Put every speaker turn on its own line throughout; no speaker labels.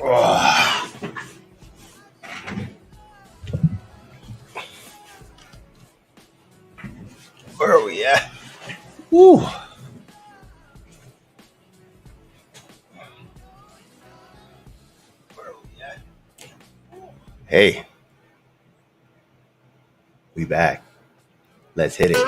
Oh, where are we at? Woo. Where are we at? Hey, we back. Let's hit it.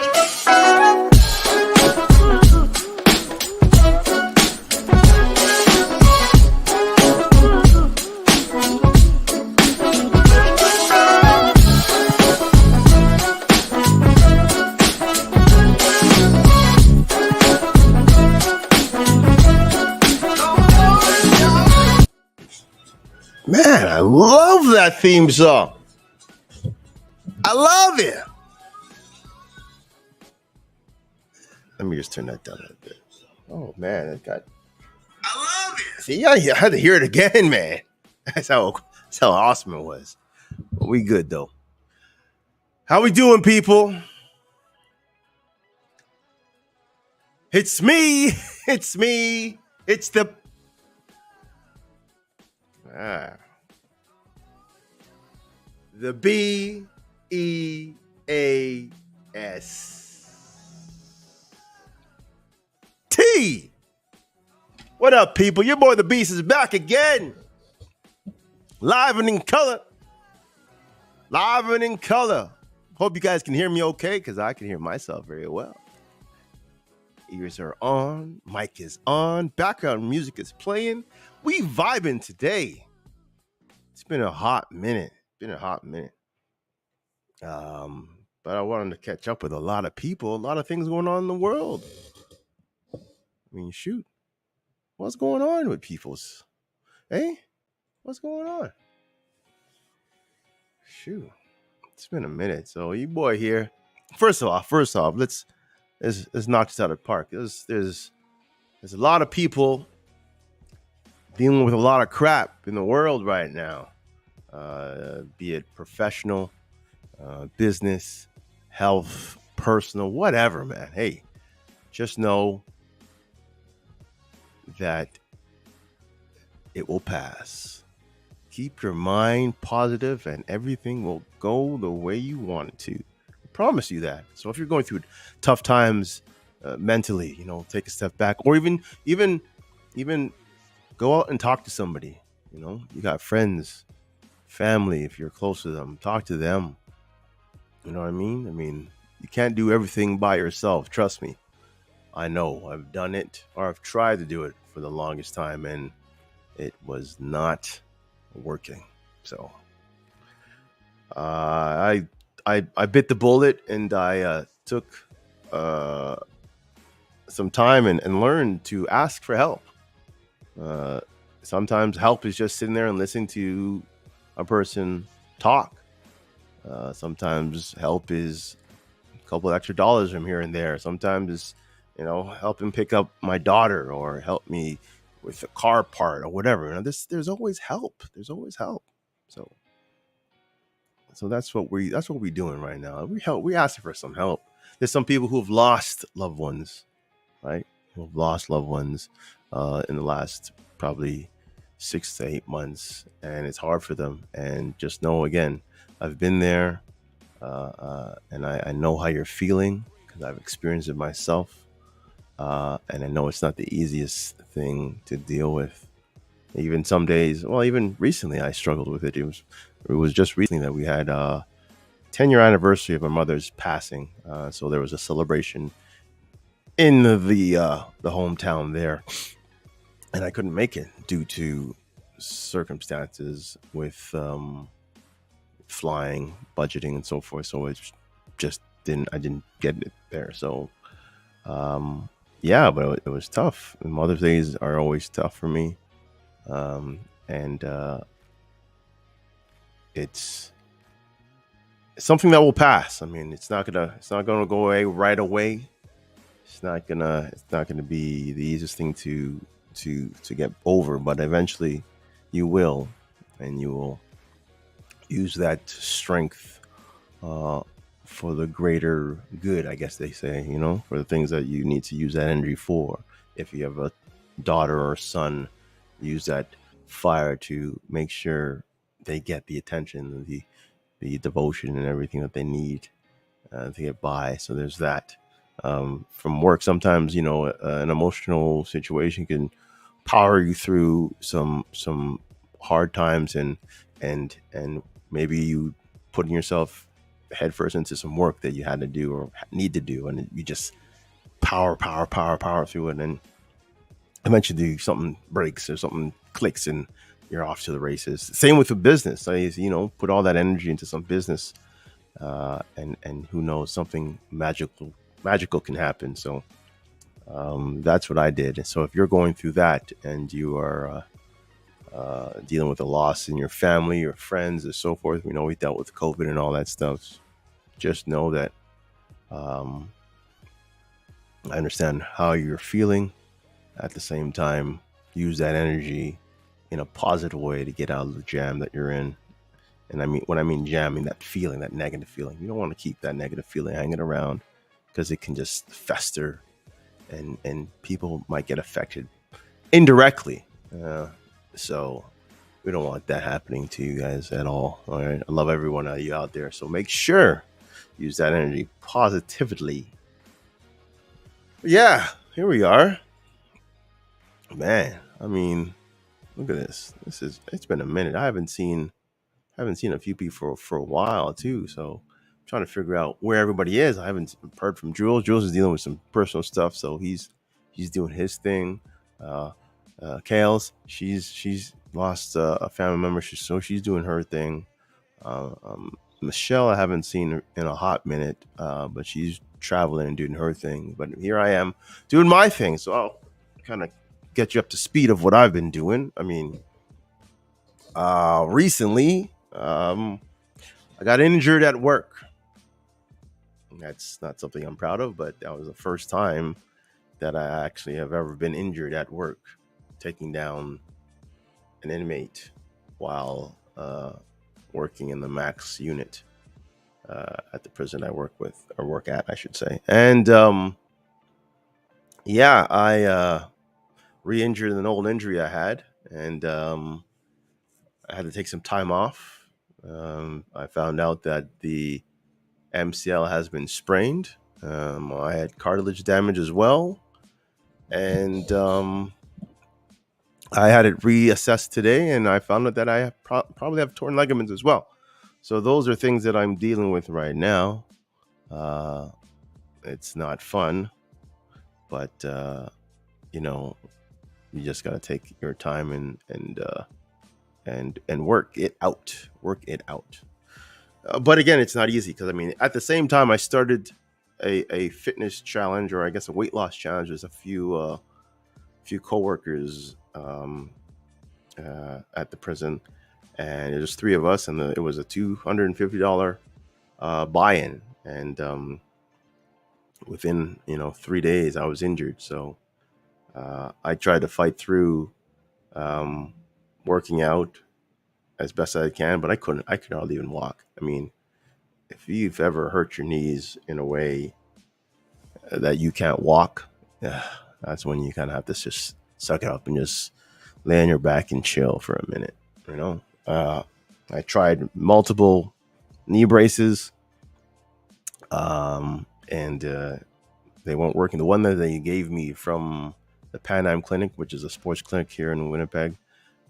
Man, I love that theme song. I love it. Let me just turn that down a little bit. Oh man, it got. I love it. See, I had to hear it again, man. That's how awesome it was. But we good though. How we doing, people? It's me. It's me. It's the. The BEAST. What up, people? Your boy the Beast is back again. Live and in color. Live and in color. Hope you guys can hear me okay, because I can hear myself very well. Ears are on. Mic is on. Background music is playing. We vibing today. It's been a hot minute. But I wanted to catch up with a lot of people, a lot of things going on in the world. I mean, shoot. What's going on with people's? Hey? What's going on? Shoot. It's been a minute. So you boy here. First off, let's knock this out of the park. There's a lot of people dealing with a lot of crap in the world right now. Be it professional, business, health, personal, whatever, man. Hey, just know that it will pass. Keep your mind positive and everything will go the way you want it to. I promise you that. So if you're going through tough times mentally, take a step back, or even go out and talk to somebody. You got friends, family, if you're close to them, talk to them. You know what I mean? I mean, you can't do everything by yourself. Trust me. I know. I've done it, or I've tried to do it for the longest time, and it was not working. So I bit the bullet, and I took some time and learned to ask for help. Sometimes help is just sitting there and listening to a person talk. Sometimes help is a couple of extra dollars from here and there. Sometimes it's, help him pick up my daughter, or help me with a car part or whatever. There's always help. There's always help. So that's what we're doing right now. We asking for some help. There's some people who have lost loved ones, right? Who have lost loved ones in the last probably 6 to 8 months, and it's hard for them. And just know, again, I've been there, and I know how you're feeling, because I've experienced it myself. And I know it's not the easiest thing to deal with. Even some days, even recently, I struggled with it. It was just recently that we had 10-year anniversary of my mother's passing. So there was a celebration in the hometown there, and I couldn't make it due to circumstances with flying, budgeting, and so forth. So it just I didn't get it there. So yeah, but it was tough. Mother's Days are always tough for me, and it's something that will pass. I mean, it's not gonna go away right away. It's not gonna be the easiest thing to get over, but eventually you will, and you will use that strength for the greater good, I guess they say, for the things that you need to use that energy for. If you have a daughter or son, use that fire to make sure they get the attention, the devotion, and everything that they need to get by. So there's that. From work, sometimes an emotional situation can power you through some hard times, and maybe you putting yourself headfirst into some work that you had to do or need to do, and you just power through it, and eventually something breaks or something clicks and you're off to the races. Same with the business. Put all that energy into some business, and who knows, something magical can happen. So that's what I did. So if you're going through that and you are dealing with a loss in your family, your friends, and so forth, we know we dealt with COVID and all that stuff. Just know that I understand how you're feeling. At the same time, use that energy in a positive way to get out of the jam that you're in. And when I mean jam, I mean that feeling, that negative feeling. You don't want to keep that negative feeling hanging around, because it can just fester, and people might get affected indirectly. So we don't want that happening to you guys at all. All right. I love every one of you out there. So make sure use that energy positively. Yeah, here we are. Man, I mean, look at this. It's been a minute. I haven't seen a few people for a while too. So I'm trying to figure out where everybody is. I haven't heard from Jules. Jules is dealing with some personal stuff, so he's doing his thing. Kales, she's lost a family member, so she's doing her thing. Michelle, I haven't seen in a hot minute, but she's traveling and doing her thing. But here I am doing my thing. So I'll kind of get you up to speed of what I've been doing. I mean, recently, I got injured at work. That's not something I'm proud of, but that was the first time that I actually have ever been injured at work, taking down an inmate while working in the max unit at the prison I work at, I should say. And yeah, I re-injured an old injury I had, and I had to take some time off. I found out that the MCL has been sprained. I had cartilage damage as well, and I had it reassessed today, and I found out that I probably have torn ligaments as well. So those are things that I'm dealing with right now. It's not fun, but you just gotta take your time and work it out. But again, it's not easy, because I mean, at the same time, I started a fitness challenge, or I guess a weight loss challenge. There's a few coworkers at the prison, and there's 3 of us, and it was a $250 buy-in, and within 3 days I was injured. So I tried to fight through working out as best as I can, but I could hardly even walk. I mean, if you've ever hurt your knees in a way that you can't walk, that's when you kind of have to just suck it up and just lay on your back and chill for a minute. I tried multiple knee braces, and they weren't working. The one that they gave me from the Pan Am Clinic, which is a sports clinic here in Winnipeg,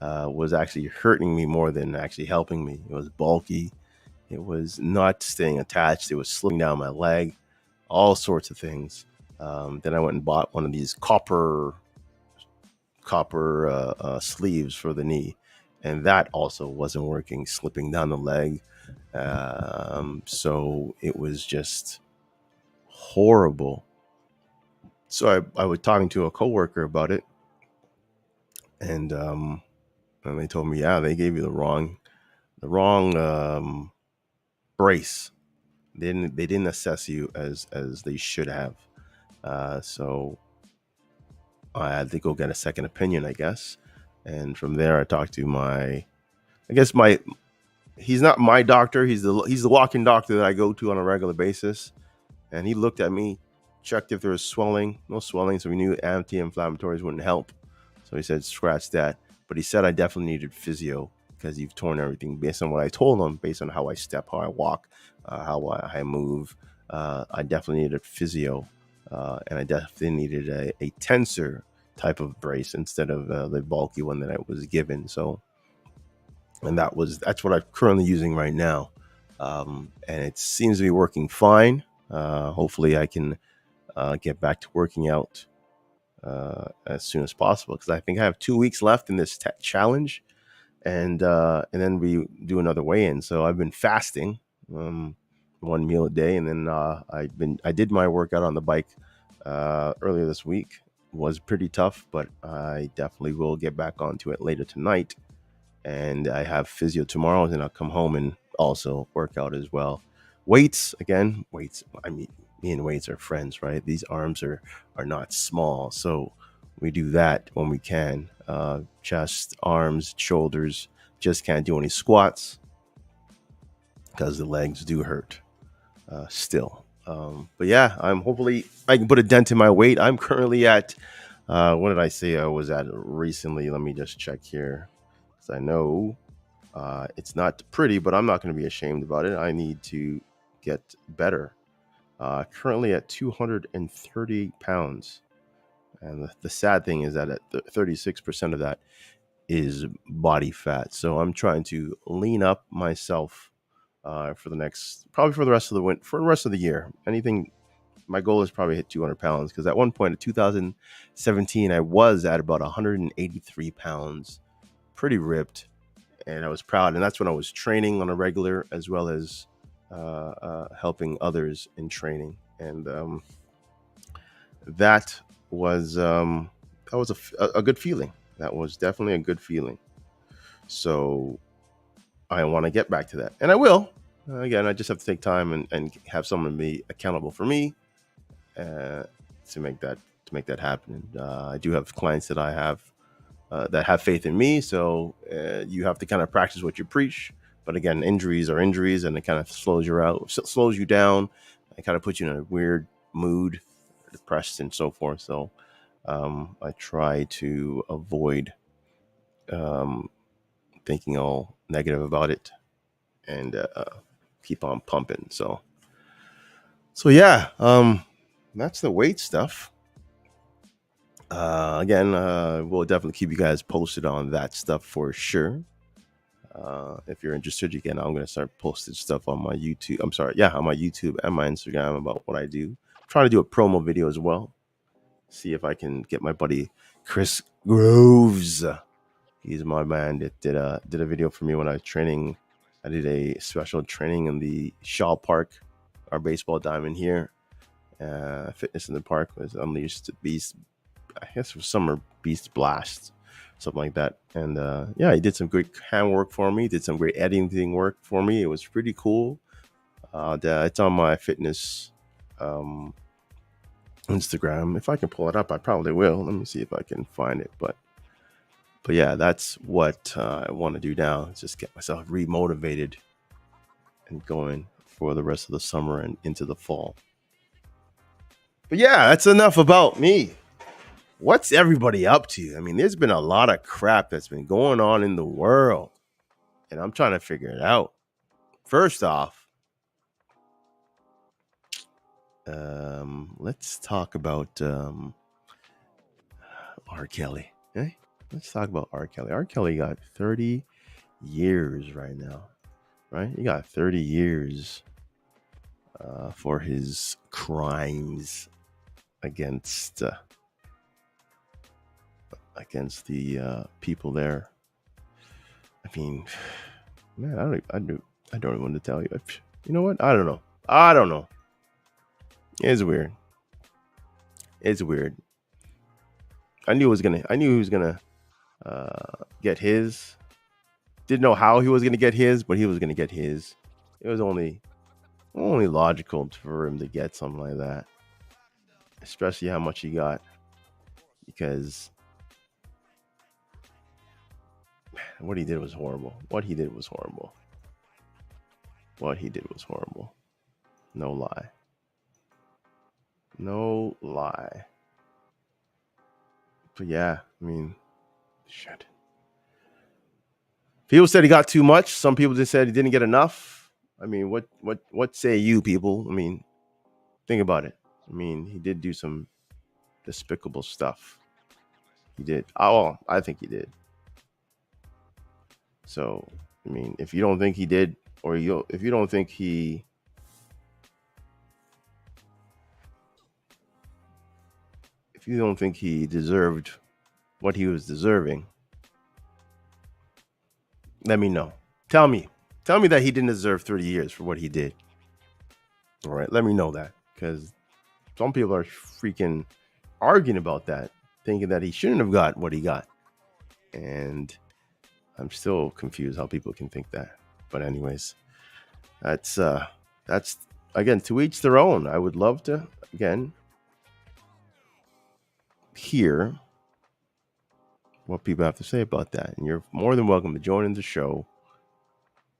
was actually hurting me more than actually helping me. It was bulky. It was not staying attached. It was slipping down my leg, all sorts of things. Then I went and bought one of these copper sleeves for the knee, and that also wasn't working, slipping down the leg. So it was just horrible. So I was talking to a coworker about it, and they told me, yeah, they gave you the wrong brace. They didn't assess you as they should have. So I had to go get a second opinion, I guess. And from there, I talked to he's not my doctor. He's the walk-in doctor that I go to on a regular basis. And he looked at me, checked if there was swelling. No swelling, so we knew anti-inflammatories wouldn't help. So he said, scratch that. but he said I definitely needed physio because you've torn everything. Based on what I told him, based on how I step, how I walk, how I move, I definitely needed physio, and I definitely needed a tensor type of brace instead of the bulky one that I was given. So, and that's what I'm currently using right now, and it seems to be working fine. Hopefully, I can get back to working out as soon as possible because I think I have 2 weeks left in this challenge, and then we do another weigh-in. So I've been fasting, one meal a day, and then I did my workout on the bike earlier this week. Was pretty tough, but I definitely will get back onto it later tonight. And I have physio tomorrow, and then I'll come home and also work out as well. Weights, again, weights. I mean, me and weights are friends, right? These arms are not small, so we do that when we can. Chest, arms, shoulders. Just can't do any squats because the legs do hurt still. But yeah, hopefully I can put a dent in my weight. I'm currently at what did I say I was at recently? Let me just check here, because I know it's not pretty, but I'm not going to be ashamed about it. I need to get better. Currently at 230 pounds. And the sad thing is that at 36% of that is body fat. So I'm trying to lean up myself for probably for the rest of the year. My goal is probably hit 200 pounds because at one point in 2017, I was at about 183 pounds, pretty ripped, and I was proud. And that's when I was training on a regular as well as helping others in training. And that was a good feeling. That was definitely a good feeling. So I want to get back to that, and I will. Again, I just have to take time and have someone be accountable for me to make that happen. I do have clients that I have that have faith in me, so you have to kind of practice what you preach. But again, injuries are injuries, and it kind of slows you down. It kind of puts you in a weird mood, depressed and so forth. So I try to avoid thinking all negative about it and keep on pumping. So yeah, that's the weight stuff. Again, we'll definitely keep you guys posted on that stuff for sure. If you're interested, again, I'm going to start posting stuff on my YouTube. On my YouTube and my Instagram about what I do. I'm trying to do a promo video as well. See if I can get my buddy Chris Groves. He's my man that did a video for me when I was training. I did a special training in the Shaw Park, our baseball diamond here. Fitness in the Park was Unleashed Beast. I guess it was Summer Beast Blast, something like that. And he did some great handwork for me. Did some great editing work for me. It was pretty cool. It's on my fitness Instagram. If I can pull it up, I probably will. Let me see if I can find it. But yeah, that's what I want to do now. Just get myself remotivated and going for the rest of the summer and into the fall. But yeah, that's enough about me. What's everybody up to? I mean, there's been a lot of crap that's been going on in the world, and I'm trying to figure it out. First off, let's talk about R. Kelly. Okay? Let's talk about R. Kelly. R. Kelly got 30 years right now, right? He got 30 years for his crimes against the people there. I mean, man, I don't even want to tell you. You know what? I don't know. It's weird. I knew he was gonna get his. Didn't know how he was gonna get his, but he was gonna get his. It was only logical for him to get something like that, especially how much he got, because what he did was horrible. No lie. But yeah, I mean, shit. People said he got too much. Some people just said he didn't get enough. I mean, what say you, people? I mean, think about it. I mean, he did do some despicable stuff. He did. Oh, I think he did. So, I mean, if you don't think he did, or if you don't think he deserved what he was deserving, let me know. Tell me that he didn't deserve 30 years for what he did. All right, let me know that, because some people are freaking arguing about that, thinking that he shouldn't have got what he got, and I'm still confused how people can think that. But anyways, that's again, to each their own. I would love to again hear what people have to say about that, and you're more than welcome to join in the show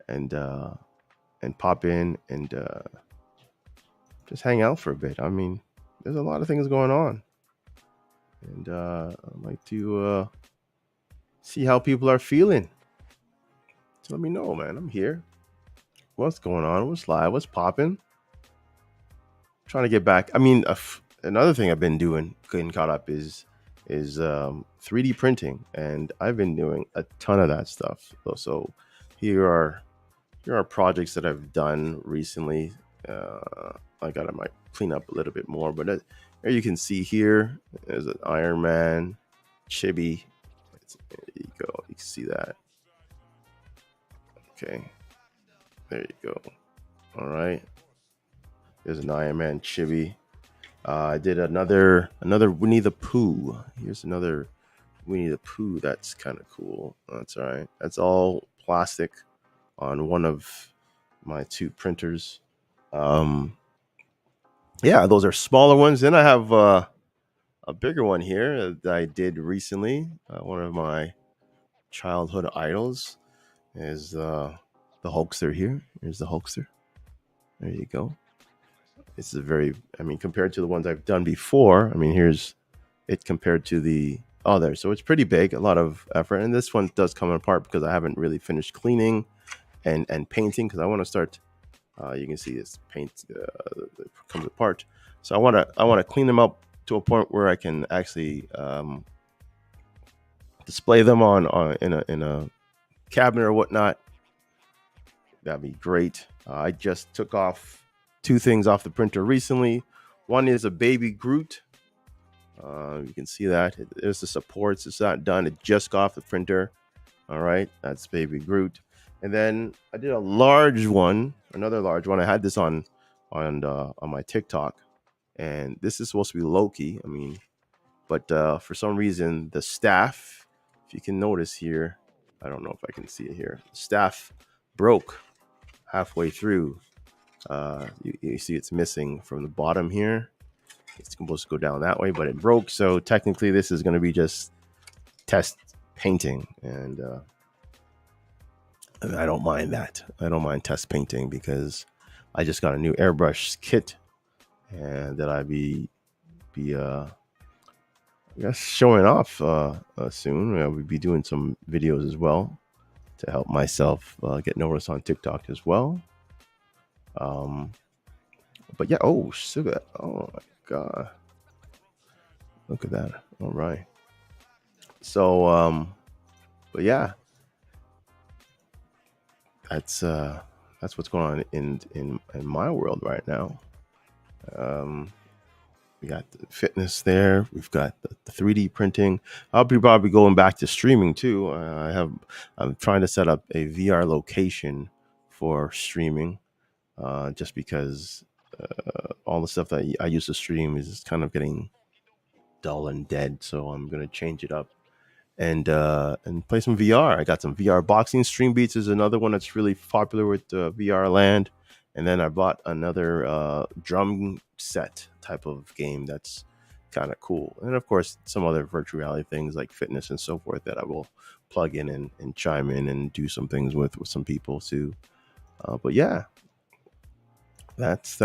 and pop in and just hang out for a bit. I mean, there's a lot of things going on, and I'd like to see how people are feeling. So let me know, man. I'm here. What's going on? What's live? What's popping? Trying to get back. I mean, another thing I've been doing, getting caught up, is 3D printing, and I've been doing a ton of that stuff. So here are projects that I've done recently. I might clean up a little bit more, but there you can see here there's an Iron Man chibi. There you go. You can see that. Okay, there you go. All right, there's an Iron Man chibi. I did another Winnie the Pooh. Here's another Winnie the Pooh. That's kind of cool. That's all right. That's all plastic on one of my two printers. Yeah, those are smaller ones. Then I have a bigger one here that I did recently. One of my childhood idols is the Hulkster here. Here's the Hulkster. There you go. It's compared to the ones I've done before, here's it compared to the other. So it's pretty big, a lot of effort. And this one does come apart because I haven't really finished cleaning and painting, because I want to start. You can see this paint comes apart. So I want to clean them up to a point where I can actually display them in a cabinet or whatnot. That'd be great. I just took off two things off the printer recently. One is a baby Groot. You can see that. There's the supports. It's not done. It just got off the printer. All right, that's baby Groot. And then I did another large one. I had this on my TikTok, and this is supposed to be Loki. But for some reason the staff, if you can notice here, I don't know if I can see it here. The staff broke halfway through. You see it's missing from the bottom here. It's supposed to go down that way, but it broke. So technically this is going to be just test painting, and I don't mind that. I don't mind test painting because I just got a new airbrush kit, and that I be I guess showing off soon. We'll be doing some videos as well to help myself get noticed on TikTok as well. But yeah, oh, look at that. Oh my god, look at that. All right. So but yeah, that's what's going on in my world right now. We got the fitness there. We've got the 3D printing. I'll be probably going back to streaming too. I'm trying to set up a VR location for streaming, just because all the stuff that I used to stream is kind of getting dull and dead. So I'm gonna change it up and play some VR. I got some VR boxing. Stream Beats is another one that's really popular with VR Land. And then I bought another drum set type of game that's kind of cool. And of course, some other virtual reality things like fitness and so forth that I will plug in and chime in and do some things with some people too. But yeah, that's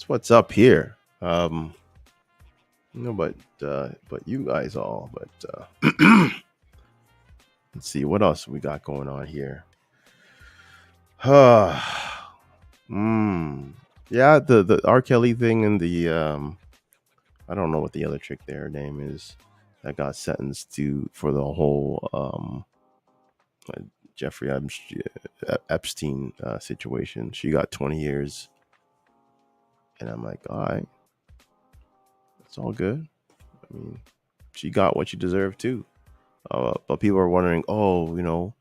what's up here. But you guys all, but Let's see what else we got going on here. Yeah, the R. Kelly thing and the I don't know what the other chick there name is that got sentenced to for the whole uh, Jeffrey Epstein situation. She got 20 years, and I'm like, all right, it's all good. I mean, she got what she deserved too. But people are wondering, oh,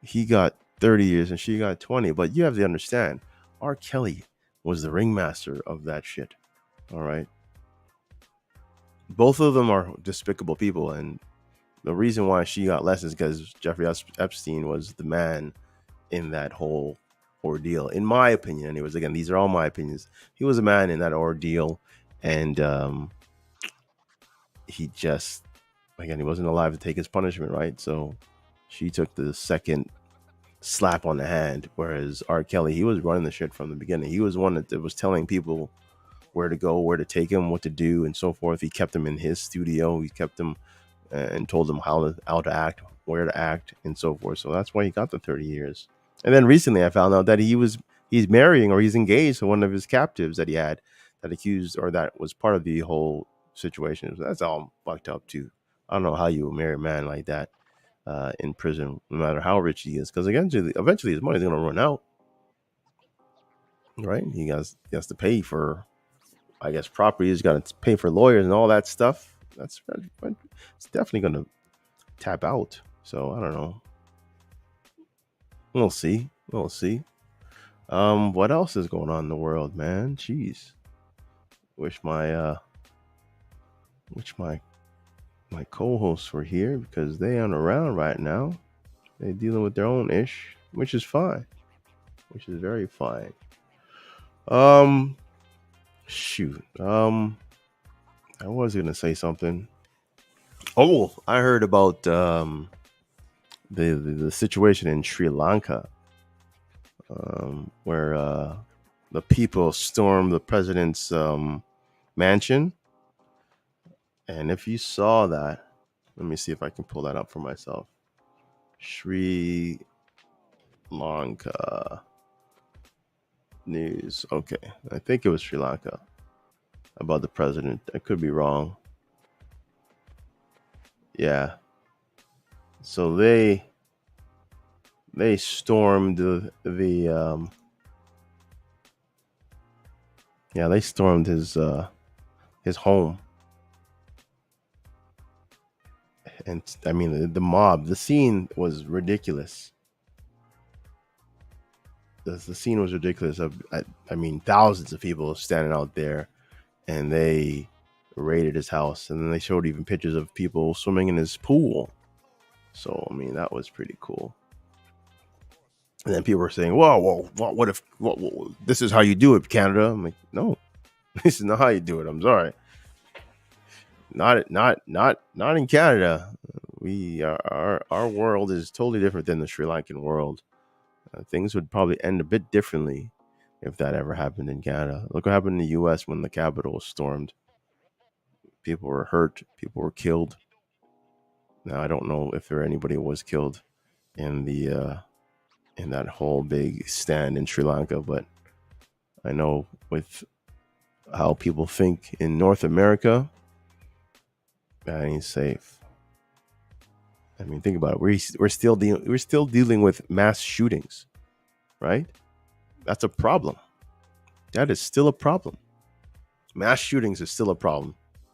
he got 30 years and she got 20. But you have to understand, R. Kelly was the ringmaster of that shit. All right. Both of them are despicable people. And the reason why she got less is because Jeffrey Epstein was the man in that whole ordeal. In my opinion, anyways, again, these are all my opinions. He was a man in that ordeal. And he just, again, he wasn't alive to take his punishment, right? So she took the second slap on the hand, whereas R. Kelly, he was running the shit from the beginning. He was one that was telling people where to go, where to take him, what to do, and so forth. He kept them in his studio. He kept them and told them how to act, where to act, and so forth. So that's why he got the 30 years. And then recently, I found out that he's marrying or he's engaged to one of his captives that he had that accused or that was part of the whole situation. So that's all fucked up too. I don't know how you marry a man like that in prison, no matter how rich he is, because eventually his money's gonna run out, right? He has to pay for, I guess, property. He's got to pay for lawyers and all that stuff. It's definitely gonna tap out. So I don't know. We'll see. We'll see. What else is going on in the world, man? Jeez. Wish my wish my co-hosts were here because they aren't around right now. They're dealing with their own ish, which is fine. Which is very fine. Um, shoot. I was gonna say something. Oh, I heard about the situation in Sri Lanka, where the people stormed the president's mansion. And if you saw that, let me see if I can pull that up for myself. Sri Lanka news. Okay, I think it was Sri Lanka about the president. I could be wrong. Yeah. So they stormed the yeah, they stormed his home. And I mean the mob, the scene was ridiculous. The scene was ridiculous. I mean, thousands of people standing out there, and they raided his house, and then they showed even pictures of people swimming in his pool. So I mean, that was pretty cool. And then people were saying, "Whoa, what if this is how you do it, Canada?" I'm like, "No, this is not how you do it. I'm sorry, not in Canada. We our world is totally different than the Sri Lankan world. Things would probably end a bit differently if that ever happened in Canada. Look what happened in the U.S. when the Capitol was stormed. People were hurt. People were killed. Now I don't know if there anybody was killed in the in that whole big stand in Sri Lanka, but I know with how people think in North America, that ain't safe. I mean, think about it. We're still dealing with mass shootings, right? That's a problem. That is still a problem. Mass shootings is still a problem.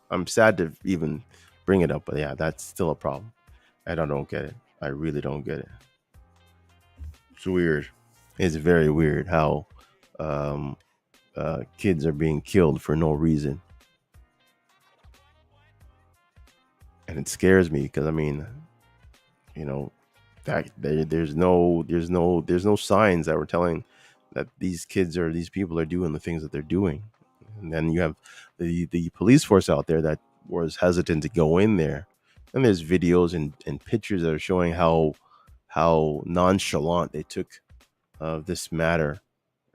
I'm sad to even bring it up, but yeah, that's still a problem. I don't get it. I really don't get it. It's weird. It's very weird how um, kids are being killed for no reason, and it scares me because I mean, you know, that there's no signs that were telling that these people are doing the things that they're doing, and then you have the police force out there that was hesitant to go in there, and there's videos and pictures that are showing how nonchalant they took this matter,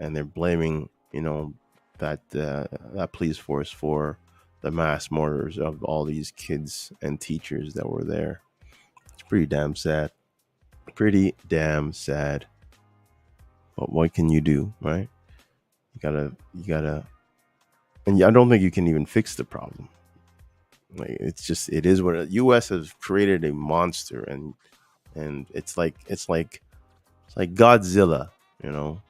and they're blaming that police force for the mass murders of all these kids and teachers that were there. It's pretty damn sad. Pretty damn sad. But what can you do, right? You gotta, and I don't think you can even fix the problem. Like it's just, it is what U.S. has created a monster, and it's like Godzilla, you know.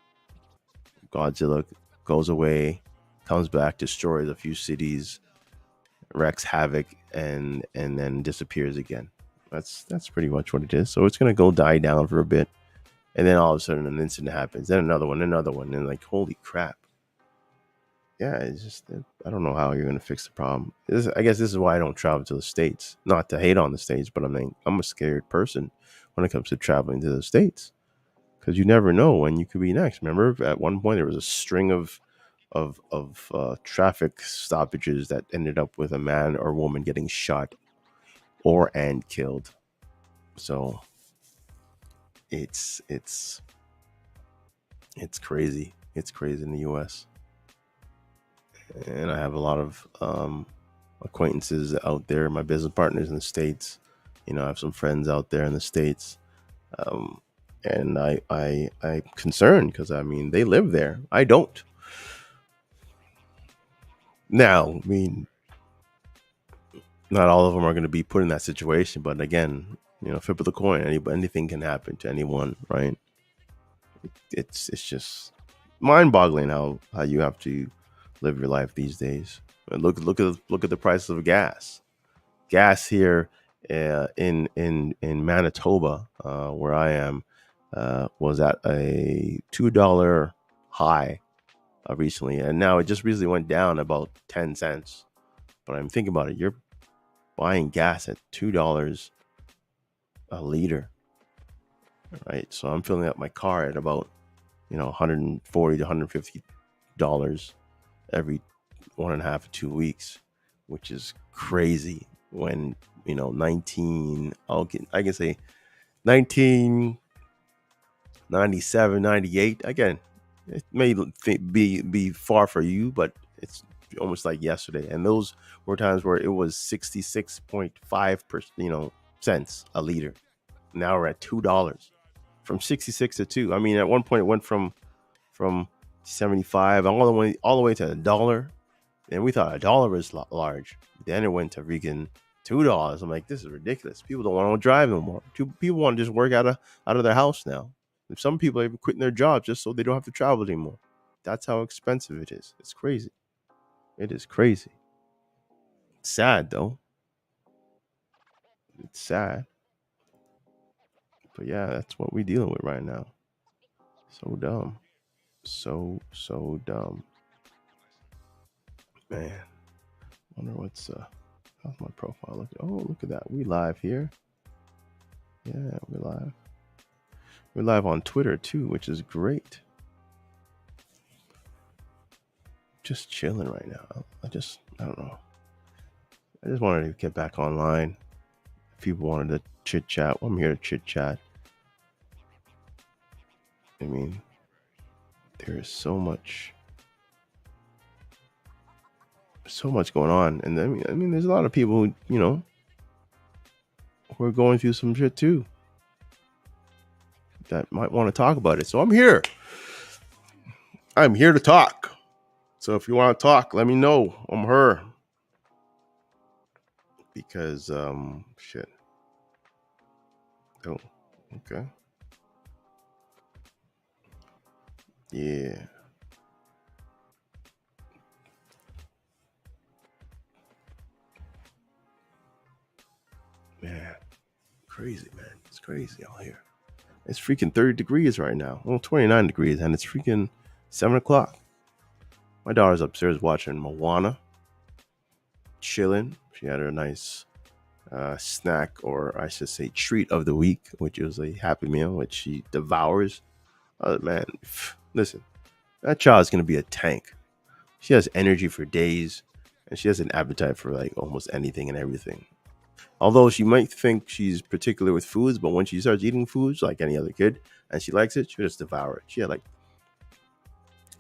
Godzilla goes away, comes back, destroys a few cities, wreaks havoc, and then disappears again. That's pretty much what it is. So it's gonna go die down for a bit, and then all of a sudden an incident happens, then another one, and like holy crap. Yeah, it's just I don't know how you're gonna fix the problem. I guess this is why I don't travel to the states. Not to hate on the states, but I mean I'm a scared person when it comes to traveling to the states because you never know when you could be next. Remember, at one point there was a string of traffic stoppages that ended up with a man or woman getting shot or and killed. So it's it's crazy. It's crazy in the U.S. And I have a lot of acquaintances out there, my business partners in the states. You know, I have some friends out there in the states, um, and I'm concerned because I mean they live there. I don't. Now, I mean, not all of them are going to be put in that situation, but again, you know, flip of the coin, anything can happen to anyone, right? It's just mind-boggling how you have to live your life these days. And look at the prices of gas. Gas here in Manitoba, where I am, was at a $2 high recently, and now it just recently went down about 10 cents. But I'm thinking about it. You're buying gas at $2 a liter, right? So I'm filling up my car at about 140 to $150 every 1.5 to 2 weeks, which is crazy. When 19, I can say 1997, 98. Again, it may be far for you, but it's almost like yesterday. And those were times where it was 66.5 cents a liter. Now we're at $2, from 66 to 2. I mean, at one point it went from 75 all the way to $1, and we thought $1 was large. Then it went to freaking $2. I'm like, this is ridiculous. People don't want to drive no more. People want to just work out of their house now. Some people are even quitting their jobs just so they don't have to travel anymore. That's how expensive it is. It's crazy. It is crazy. It's sad though. It's sad. But yeah, that's what we're dealing with right now. So dumb. So dumb. Man. Wonder what's how's my profile look? Oh, look at that. We live here. Yeah, we're live. We're live on Twitter too, which is great. Just chilling right now. I don't know. I just wanted to get back online. If people wanted to chit chat, well, I'm here to chit chat. I mean, there is so much going on, and I mean, there's a lot of people who, who are going through some shit too, that might want to talk about it. So I'm here. I'm here to talk. So if you want to talk, let me know. I'm her. Because shit. Oh, okay. Yeah. Man. Crazy, man. It's crazy out here. It's freaking 30 degrees right now. Well, 29 degrees, and it's freaking 7 o'clock. My daughter's upstairs watching Moana, chilling. She had her nice snack, or I should say treat of the week, which is a Happy Meal, which she devours. Man, listen, that child's going to be a tank. She has energy for days, and she has an appetite for like almost anything and everything. Although she might think she's particular with foods, but when she starts eating foods like any other kid and she likes it, she'll just devour it. She had like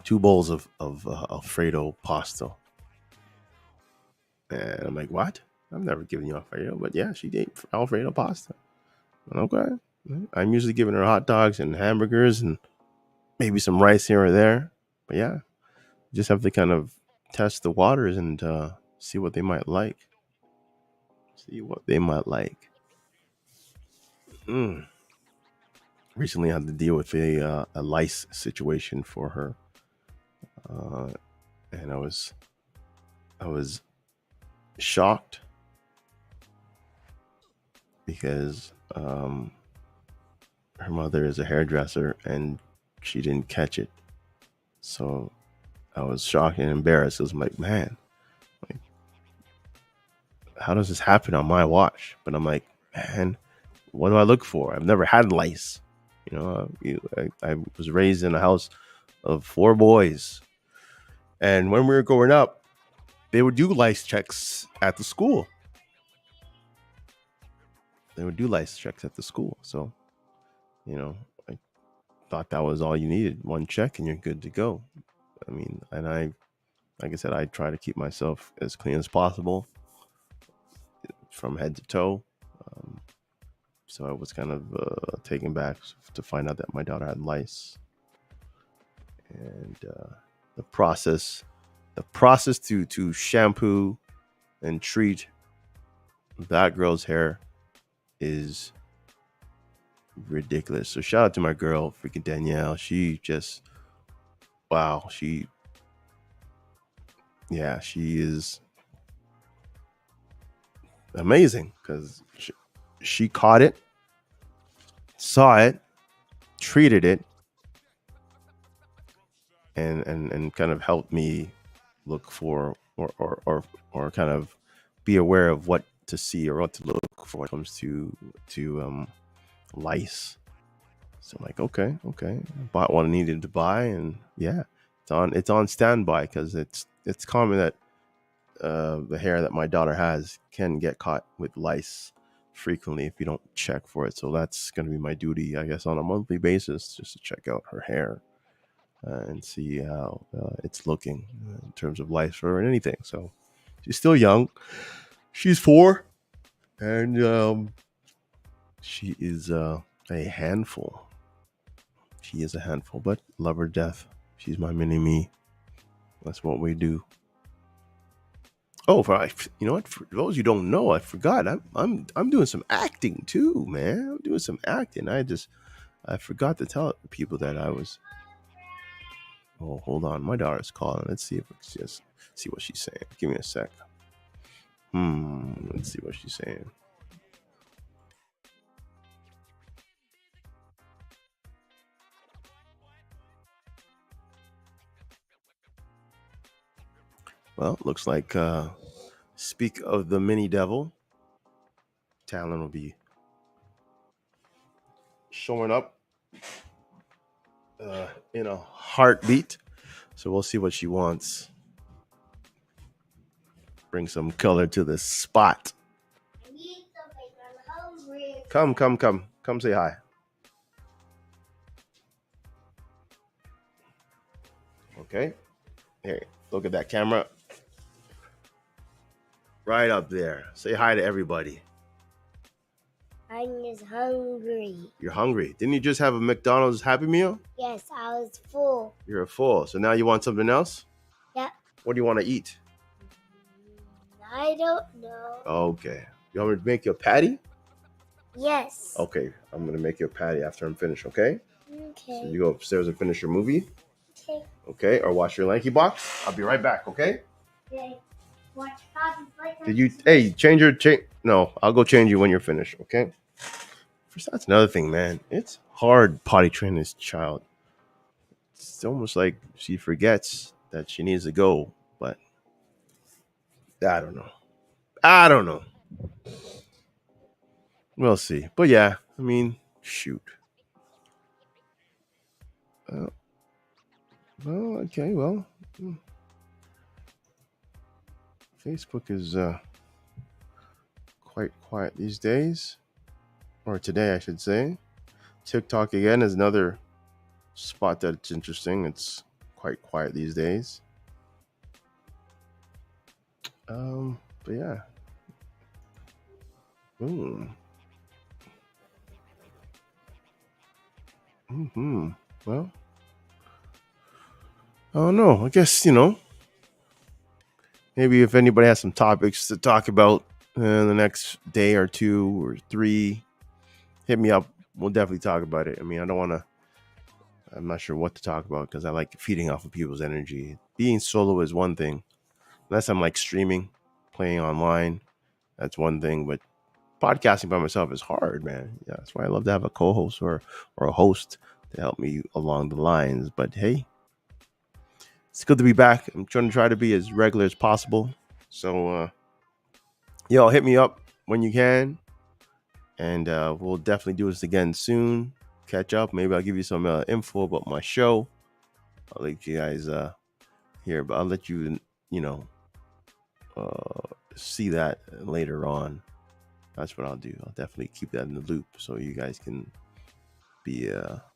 2 bowls of Alfredo pasta. And I'm like, what? I've never given you Alfredo, but yeah, she ate Alfredo pasta. Okay. I'm usually giving her hot dogs and hamburgers and maybe some rice here or there. But yeah, you just have to kind of test the waters and see what they might like. See what they might like. Mm. Recently, I had to deal with a lice situation for her, uh, and I was shocked because her mother is a hairdresser and she didn't catch it. So I was shocked and embarrassed. I was like, man, like, how does this happen on my watch? But I'm like, man, what do I look for? I've never had lice. I was raised in a house of four boys. And when we were growing up, they would do lice checks at the school. They would do lice checks at the school. So, you know, I thought that was all you needed. One check and you're good to go. I mean, and like I said, I try to keep myself as clean as possible from head to toe. Um, so I was kind of taken back to find out that my daughter had lice. And the process, to shampoo and treat that girl's hair is ridiculous. So shout out to my girl, freaking Danielle. She just, wow, she is amazing because she caught it, saw it, treated it, and kind of helped me look for or kind of be aware of what to see or what to look for when it comes to lice. So I'm like, okay, bought what I needed to buy, and yeah, it's on standby because it's common that the hair that my daughter has can get caught with lice frequently if you don't check for it. So that's going to be my duty, I guess, on a monthly basis, just to check out her hair and see how it's looking in terms of lice or anything. So she's still young. She's 4, and she is a handful. She is a handful, but love her death. She's my mini me. That's what we do. Oh, you know what? For those you don't know, I forgot. I'm doing some acting too, man. I'm doing some acting. I forgot to tell people that I was. Oh, hold on. My daughter's calling. Let's see if it's just see what she's saying. Give me a sec. Let's see what she's saying. Well, looks like speak of the mini devil. Talon will be showing up in a heartbeat. So we'll see what she wants. Bring some color to the spot. Come say hi. Okay. Here, look at that camera. Right up there. Say hi to everybody.
I'm just hungry.
You're hungry. Didn't you just have a McDonald's Happy Meal?
Yes, I was full.
You're full. So now you want something else?
Yeah.
What do you want to eat?
I don't know.
Okay. You want me to make you a patty?
Yes.
Okay. I'm going to make you a patty after I'm finished, okay?
Okay.
So you go upstairs and finish your movie?
Okay.
Okay. Or wash your lanky box? I'll be right back, okay?
Okay. Watch Poppy's like
Did you, hey, no, I'll go change you when you're finished, okay? First, that's another thing, man. It's hard potty training this child. It's almost like she forgets that she needs to go, but I don't know. We'll see. But yeah, I mean, shoot. Uh, well, okay, well, Facebook is quite quiet these days, or today, I should say. TikTok again is another spot that's interesting. It's quite quiet these days. But yeah. Well, I don't know. I guess, maybe if anybody has some topics to talk about in the next day or 2 or 3, hit me up. We'll definitely talk about it. I mean, I'm not sure what to talk about because I like feeding off of people's energy. Being solo is one thing, unless I'm like streaming, playing online. That's one thing. But podcasting by myself is hard, man. Yeah, that's why I love to have a co-host or a host to help me along the lines. But hey, it's good to be back. I'm trying to be as regular as possible. So, yo, hit me up when you can, and we'll definitely do this again soon. Catch up. Maybe I'll give you some info about my show. I'll let you guys hear, but I'll let you, see that later on. That's what I'll do. I'll definitely keep that in the loop so you guys can be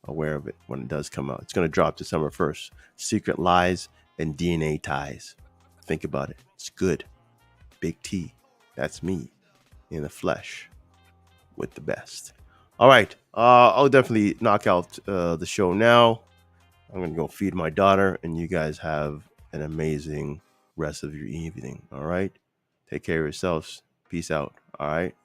aware of it when it does come out. It's going to drop December 1st. Secret Lies and DNA Ties. Think about it. It's good. Big T. That's me in the flesh with the best. All right. I'll definitely knock out the show now. I'm going to go feed my daughter, and you guys have an amazing rest of your evening. All right. Take care of yourselves. Peace out. All right.